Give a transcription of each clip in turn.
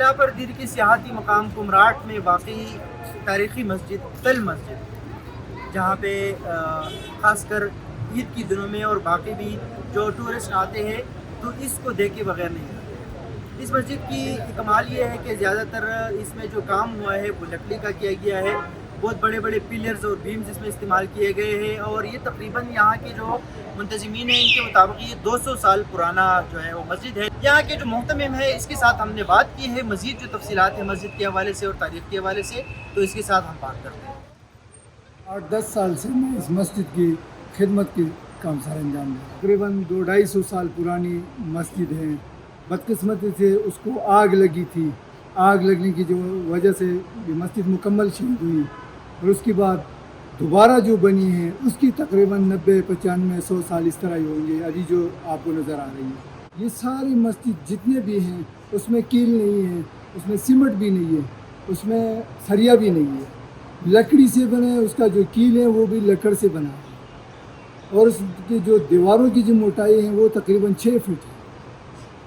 اللہ پر دیر کے سیاحتی مقام کمراٹ میں واقع تاریخی مسجد تل مسجد، جہاں پہ خاص کر عید کی دنوں میں اور باقی بھی جو ٹورسٹ آتے ہیں تو اس کو دیکھے بغیر نہیں آتے۔ اس مسجد کی کمال یہ ہے کہ زیادہ تر اس میں جو کام ہوا ہے وہ لکڑی کا کیا گیا ہے، بہت بڑے بڑے پلرز اور بیمز اس میں استعمال کیے گئے ہیں، اور یہ تقریباً یہاں کے جو منتظمین ہیں ان کے مطابق یہ 200 سال پرانا جو ہے وہ مسجد ہے۔ یہاں کے جو محتمم ہے اس کے ساتھ ہم نے بات کی ہے، مزید جو تفصیلات ہیں مسجد کے حوالے سے اور تاریخ کے حوالے سے، تو اس کے ساتھ ہم بات کرتے ہیں۔ 8-10 سال سے میں اس مسجد کی خدمت کی کام سر انجام دیا۔ تقریباً 200-250 سال پرانی مسجد ہے۔ بدقسمتی سے اس کو آگ لگی تھی، آگ لگنے کی جو وجہ سے یہ مسجد مکمل شہید ہوئی، اور اس کے بعد دوبارہ جو بنی ہے اس کی تقریباً 90-95-100 سال اس طرح ہی ہوں گے، ابھی جو آپ کو نظر آ رہی ہے۔ یہ ساری مسجد جتنے بھی ہیں اس میں کیل نہیں ہے، اس میں سیمنٹ بھی نہیں ہے، اس میں سریا بھی نہیں ہے، لکڑی سے بنا ہے، اس کا جو کیل ہے وہ بھی لکڑ سے بنا ہے، اور اس کی جو دیواروں کی جو موٹائی ہے وہ تقریباً 6 فٹ ہے۔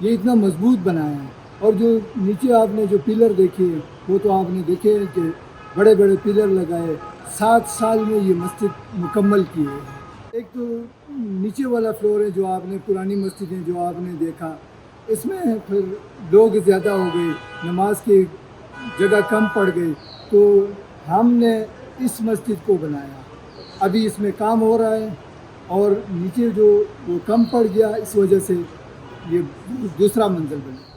یہ اتنا مضبوط بنایا ہے، اور جو نیچے آپ نے جو پلر دیکھے وہ تو آپ نے دیکھے کہ بڑے بڑے پلر لگائے، 7 سال میں یہ مسجد مکمل کی ہے۔ ایک تو نیچے والا فلور ہے جو آپ نے پرانی مسجدیں جو آپ نے دیکھا، اس میں پھر لوگ زیادہ ہو گئے، نماز کی جگہ کم پڑ گئی، تو ہم نے اس مسجد کو بنایا۔ ابھی اس میں کام ہو رہا ہے، اور نیچے جو وہ کم پڑ گیا اس وجہ سے یہ دوسرا منزل بنا۔